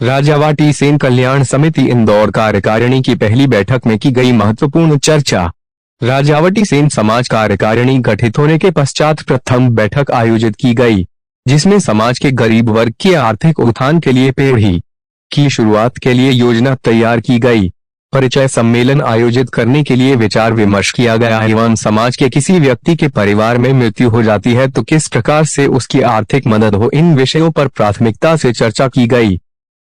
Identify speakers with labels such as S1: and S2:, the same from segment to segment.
S1: राजावाटी सेन कल्याण समिति इंदौर कार्यकारिणी की पहली बैठक में की गई महत्वपूर्ण चर्चा। राजावटी सेन समाज कार्यकारिणी गठित होने के पश्चात प्रथम बैठक आयोजित की गई, जिसमें समाज के गरीब वर्ग के आर्थिक उत्थान के लिए पीढ़ी की शुरुआत के लिए योजना तैयार की गई। परिचय सम्मेलन आयोजित करने के लिए विचार विमर्श किया गया एवं समाज के किसी व्यक्ति के परिवार में मृत्यु हो जाती है तो किस प्रकार से उसकी आर्थिक मदद हो, इन विषयों पर प्राथमिकता से चर्चा की गई।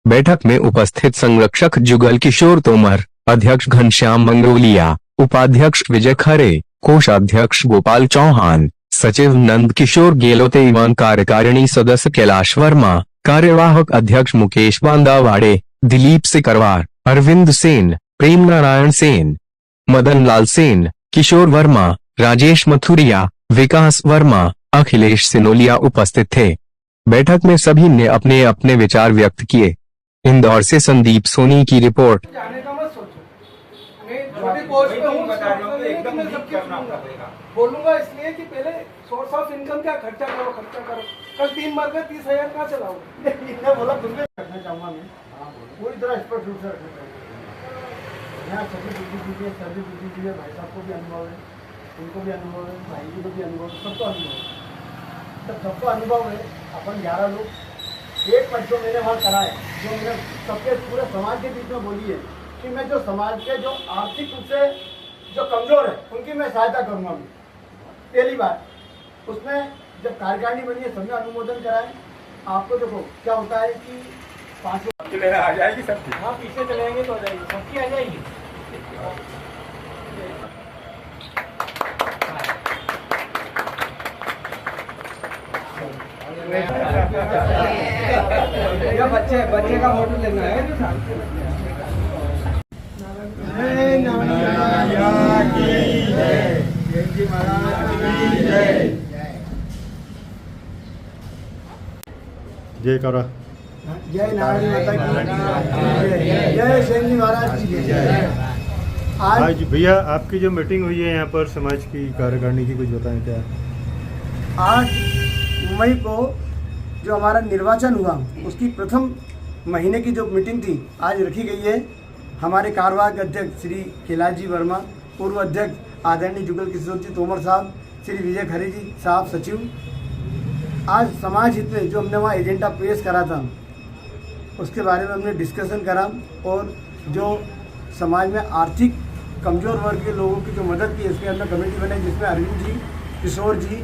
S1: बैठक में उपस्थित संरक्षक जुगल किशोर तोमर, अध्यक्ष घनश्याम मंगरोलिया, उपाध्यक्ष विजय खरे, कोषाध्यक्ष गोपाल चौहान, सचिव नंद किशोर गेलोते एवं कार्यकारिणी सदस्य कैलाश वर्मा, कार्यवाहक अध्यक्ष मुकेश बांदावाड़े, दिलीप सिकरवार, अरविंद सेन, प्रेम नारायण सेन, मदन लाल सेन, किशोर वर्मा, राजेश मथुरिया, विकास वर्मा, अखिलेश सिनोलिया उपस्थित थे। बैठक में सभी ने अपने अपने विचार व्यक्त किए। इंदौर से संदीप सोनी की रिपोर्ट।
S2: जाने का मत सोचो, मैं छोटी पोस्ट पे हूँ, एकदम सबकी बोलूंगा इसलिए कि पहले सोर्स ऑफ इनकम क्या, खर्चा करो। कल 3 बार का 30,000 कहाँ चलाओगे? बोला तुमने रखना चाहूँगा मैं पूरी तरह स्पष्ट रूप से रखना चाहूँगा। यहाँ सभी बुद्धि दीजिए, सभी बुद्धि दीजिए, भाई साहब को भी अनुभव है, उनको भी अनुभव है, भाई जी को भी अनुभव है, सबको अनुभव है। तब सबको अनुभव है। अपन 11 लोग एक मंच जो मैंने वहाँ कराया, जो मैंने सबके पूरे समाज के बीच में बोली है कि मैं जो समाज के जो आर्थिक रूप से जो कमजोर है उनकी मैं सहायता करूँगा। मैं पहली बार उसमें जब कार्यकारिणी बनी है सबने अनुमोदन कराए। आपको देखो क्या होता है कि 5 आ जाएगी सबकी, हाँ पीछे चलेंगे तो आ जाएगी, सबकी आ जाएगी। बच्चे का फोटो लेना है।
S3: जय करा,
S2: जय नारायण माता की जय, सेन जी महाराज की जय।
S3: आज भैया आपकी जो मीटिंग हुई है यहाँ पर समाज की कार्यकारिणी की, कुछ बताएं क्या?
S2: 8 मई को जो हमारा निर्वाचन हुआ उसकी प्रथम महीने की जो मीटिंग थी आज रखी गई है। हमारे कार्यवाहक अध्यक्ष श्री कैलाश जी वर्मा, पूर्व अध्यक्ष आदरणीय जुगल किशोर जी तोमर साहब, श्री विजय खरे जी साहब सचिव। आज समाज हित में जो हमने वहाँ एजेंडा पेश करा था उसके बारे में हमने डिस्कशन करा और जो समाज में आर्थिक कमज़ोर वर्ग के लोगों की जो मदद की इसके अंदर कमेटी बनाई, जिसमें अरविंद जी, किशोर जी,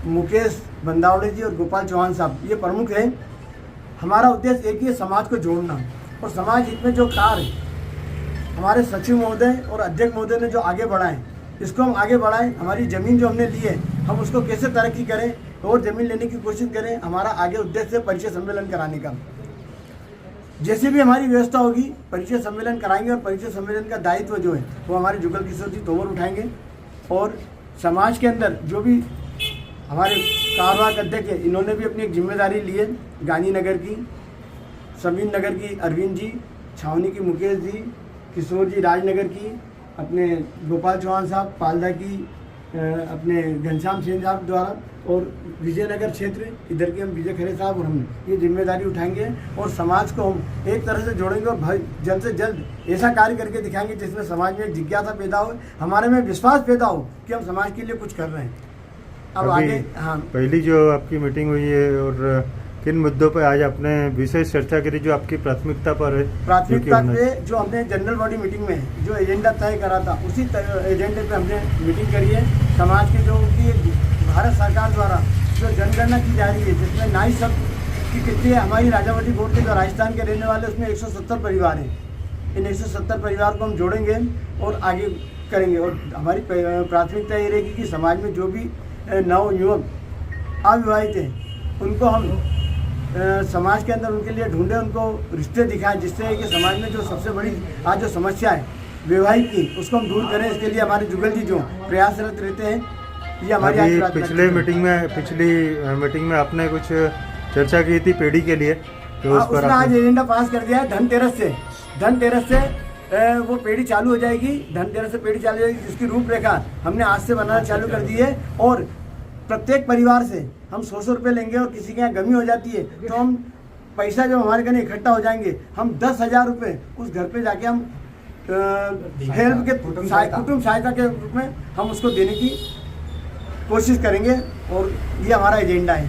S2: मुकेश बंदावड़े जी और गोपाल चौहान साहब ये प्रमुख हैं। हमारा उद्देश्य एक ही है, समाज को जोड़ना। और समाज हित में जो कार्य हमारे सचिव महोदय और अध्यक्ष महोदय ने जो आगे बढ़ाएं, इसको हम आगे बढ़ाएं। हमारी ज़मीन जो हमने ली है हम उसको कैसे तरक्की करें और ज़मीन लेने की कोशिश करें। हमारा आगे उद्देश्य है परिचय सम्मेलन कराने का। जैसे भी हमारी व्यवस्था होगी परिचय सम्मेलन कराएंगे और परिचय सम्मेलन का दायित्व जो है वो हमारे जुगल किशोर जी तोमर उठाएंगे। और समाज के अंदर जो भी हमारे कार्यवाहक अध्यक्ष है इन्होंने भी अपनी एक जिम्मेदारी ली है। गांधीनगर की, समीन नगर की अरविंद जी, छावनी की मुकेश जी, किशोर जी राजनगर की, अपने गोपाल चौहान साहब, पालदा की अपने घनश्याम सेन साहब द्वारा, और विजयनगर क्षेत्र इधर के हम विजय खरे साहब और हम ये जिम्मेदारी उठाएंगे और समाज को हम एक तरह से जोड़ेंगे और भाई जल्द से जल्द ऐसा कार्य करके दिखाएंगे जिसमें समाज में एक जिज्ञासा पैदा हो, हमारे में विश्वास पैदा हो कि हम समाज के लिए कुछ कर रहे हैं। अब आगे हाँ,
S3: पहली जो आपकी मीटिंग हुई है और किन मुद्दों पर आज आपने विशेष चर्चा करी जो आपकी प्राथमिकता पर है?
S2: प्राथमिकता पे जो हमने जनरल बॉडी मीटिंग में जो एजेंडा तय करा था उसी एजेंडे पे हमने मीटिंग करी है। समाज के जो की भारत सरकार द्वारा जो जनगणना की जा रही है जिसमें नाई शब्द की कितनी है, हमारी राजावटी बोर्ड के जो राजस्थान के रहने वाले उसमें 170 परिवार हैं। इन 170 परिवार को हम जोड़ेंगे और आगे करेंगे। और हमारी प्राथमिकता ये रहेगी कि समाज में जो भी नव युवक अविवाहित हैं उनको हम समाज के अंदर उनके लिए ढूंढे, उनको रिश्ते दिखाएं, जिससे कि समाज में जो सबसे बड़ी आज जो समस्या है वैवाहिक की उसको हम दूर करें। इसके लिए हमारे जुगल जी जो प्रयासरत रहते हैं। ये हमारी
S3: पिछली मीटिंग में आपने कुछ चर्चा की थी पेड़ी के लिए, तो उस पर
S2: आज एजेंडा पास कर दिया है। धनतेरस से वो पेड़ी चालू हो जाएगी। धनतेरस से पेड़ी चालू हो जाएगी जिसकी रूपरेखा हमने आज से बनाना चालू कर दी है। और प्रत्येक परिवार से हम 100 रुपये लेंगे और किसी के यहाँ गमी हो जाती है तो हम पैसा जब हमारे घर इकट्ठा हो जाएंगे, हम 10,000 रुपये उस घर पे जाके हम हेल्प के कुटुंब सहायता के रूप में हम उसको देने की कोशिश करेंगे और ये हमारा एजेंडा है।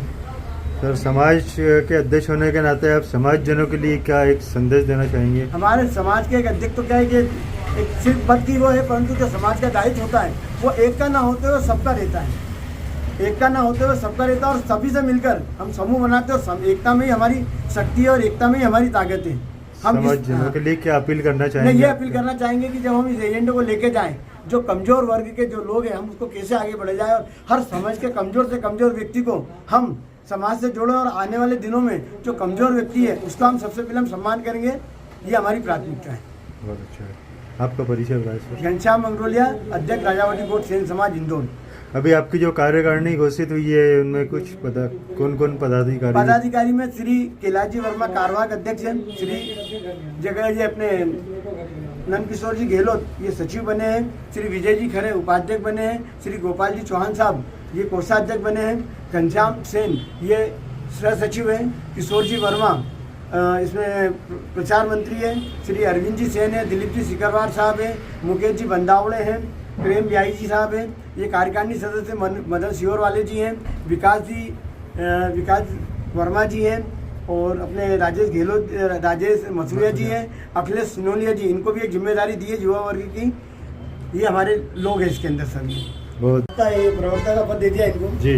S3: सर, समाज के अध्यक्ष होने के नाते आप समाजजनों के लिए क्या एक संदेश देना चाहेंगे?
S2: हमारे समाज के एक अध्यक्ष तो क्या है कि एक सिर्फ पद की वो है, परंतु जो समाज का दायित्व होता है वो एक का ना होते हुए सबका रहता है, एक का ना होते हुए सबका रहता है। और सभी से मिलकर हम समूह बनाते हैं और एकता में ही हमारी शक्ति है और एकता में ही हमारी ताकत है। हम
S3: समाजजनों के लिए क्या अपील करना चाहेंगे?
S2: ये अपील करना चाहेंगे कि जब हम इस एजेंडे को लेके जाएं, जो कमजोर वर्ग के जो लोग हैं हम उसको कैसे आगे बढ़े जाए और हर समाज के कमजोर से कमजोर व्यक्ति को हम समाज से जोड़ें और आने वाले दिनों में जो कमजोर व्यक्ति है उसका हम सबसे पहले हम सम्मान करेंगे। ये हमारी प्राथमिकता है।
S3: बहुत अच्छा है। आपका परिचय बताएं सर।
S2: घनश्याम मंगरोलिया, अध्यक्ष राजावटी गोट सेन समाज इंदौर।
S3: अभी आपकी जो कार्यकारिणी घोषित हुई है उनमें कुछ कौन कौन
S2: पदाधिकारी में श्री कैलाश वर्मा कारवाक अध्यक्ष हैं, श्री जगह जी अपने नंदकिशोर जी गहलोत ये सचिव बने हैं, श्री विजय जी खरे उपाध्यक्ष बने हैं, श्री गोपाल जी चौहान साहब ये कोषाध्यक्ष बने हैं, घनश्याम सेन ये सह सचिव हैं, किशोर जी वर्मा इसमें प्रचार मंत्री है, श्री अरविंद जी सेन है, दिलीप जी सिकरवार साहब हैं, मुकेश जी बंदावड़े हैं, प्रेम ब्याई जी साहब हैं, ये कार्यकारिणी सदस्य मदन सियोर वाले जी हैं, विकास वर्मा जी हैं और अपने राजेश गहलोत राजेश मसूरिया जी हैं, अखिलेश सिनोलिया जी, इनको भी एक जिम्मेदारी दी है युवा वर्ग की। ये हमारे लोग हैं इसके अंदर सभी।
S3: बहुत
S2: प्रवक्ता का पद दे दिया इनको
S3: जी।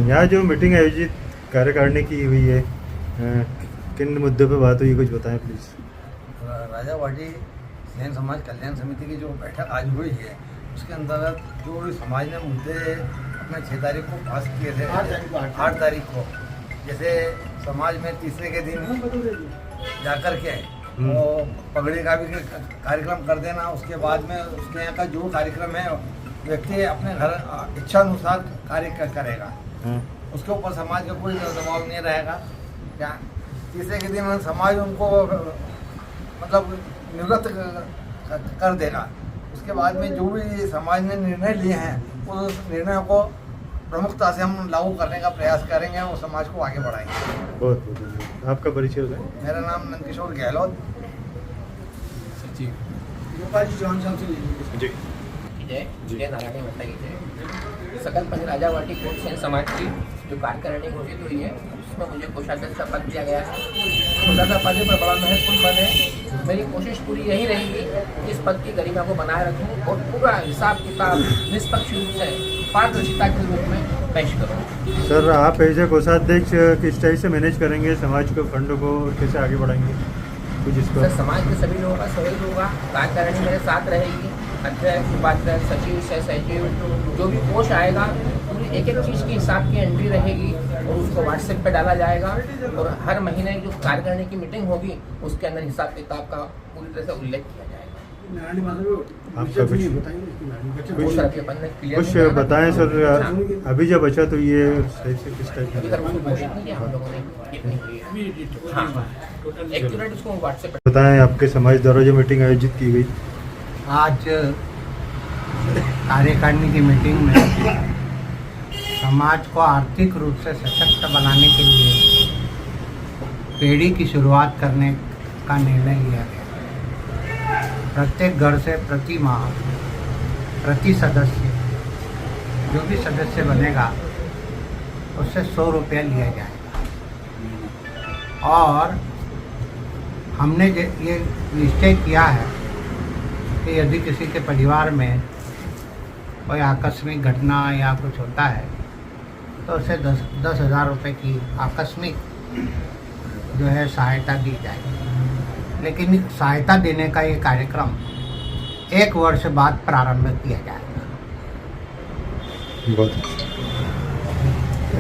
S3: यहाँ जो मीटिंग आयोजित कार्यकारिणी की हुई है, किन मुद्दों पे बात हुई कुछ बताएं प्लीज़।
S4: राजावाटी सेन समाज कल्याण समिति की जो बैठक आज हुई है उसके अंतर्गत जो समाज ने मुद्दे अपने 6 तारीख को पास किए थे, 8 तारीख को, जैसे समाज में तीसरे के दिन जाकर के वो पगड़ी का भी कार्यक्रम कर देना, उसके बाद में उसके यहाँ का जो कार्यक्रम है व्यक्ति अपने घर इच्छा अनुसार कार्य करेगा, उसके ऊपर समाज का कोई दबाव नहीं रहेगा। क्या तीसरे के दिन समाज उनको मतलब निवृत्त कर देगा। उसके बाद में जो भी समाज ने निर्णय लिए हैं उस निर्णयों को प्रमुखता से हम लागू करने का प्रयास करेंगे और समाज को आगे बढ़ाएंगे।
S3: बहुत बहुत आपका परिचय है?
S4: मेरा नाम नंदकिशोर गहलोत,
S2: सचिव गोपाल जी चौहान साहब से
S3: जी।
S5: जय नारायणी माता की जय। सकल पंच राजावाटी कोट सेन समाज की जो कार्यकारिणी घोषित हुई है उसमें मुझे कोषाध्यक्ष का पद दिया गया है। कोषाध्यक्ष पद पर बड़ा महत्वपूर्ण पद है। मेरी कोशिश पूरी यही रहेगी कि इस पद की गरिमा को बनाए रखूं और पूरा हिसाब किताब निष्पक्ष रूप से पारदर्शिता के रूप में पेश करूँ।
S3: सर, आप एज ए कोषाध्यक्ष किस टाइप से मैनेज करेंगे समाज को, फंड को, और कैसे आगे बढ़ाएंगे कुछ इसको?
S5: सर, समाज के सभी लोगों का सहयोग होगा, कार्यकारिणी मेरे साथ रहेगी, अध्यक्ष उपाध्यक्ष सचिव सह सचिव जो भी कोष आएगा पूरी एक चीज़ की हिसाब की एंट्री रहेगी और उसको व्हाट्सएप पे डाला जाएगा और हर महीने जो कार्यकारिणी की मीटिंग होगी उसके अंदर हिसाब किताब का पूरी तरह से उल्लेख किया जाएगा।
S3: आपका कुछ बताएं सर, अभी जब बचा तो ये सही से किस टाइप
S5: अभी तक उसको घोषित नहीं किया हम लोगों ने, कितनी हुई है। हाँ, एक्यूरेट उसको व्हाट्सएप पे
S3: बताएं आपके समाज द्वारा जो मीटिंग आयोजित की गई।
S6: आज कार्यकारिणी की मीटिंग में समाज को आर्थिक रूप से सशक्त बनाने के लिए पेड़ी की शुरुआत करने का निर्णय लिया गया। प्रत्येक घर से प्रति माह प्रति सदस्य जो भी सदस्य बनेगा उससे 100 रुपया लिया जाएगा और हमने ये निश्चय किया है कि यदि किसी के परिवार में कोई आकस्मिक घटना या कुछ होता है तो उसे 10,000 रुपये की आकस्मिक जो है सहायता दी जाएगी। लेकिन सहायता देने का ये कार्यक्रम 1 वर्ष बाद प्रारंभ किया जाएगा।
S3: बहुत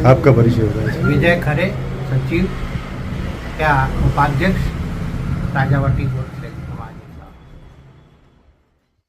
S3: आपका परिचय होगा?
S6: विजय खरे, सचिव या उपाध्यक्ष राजावटी।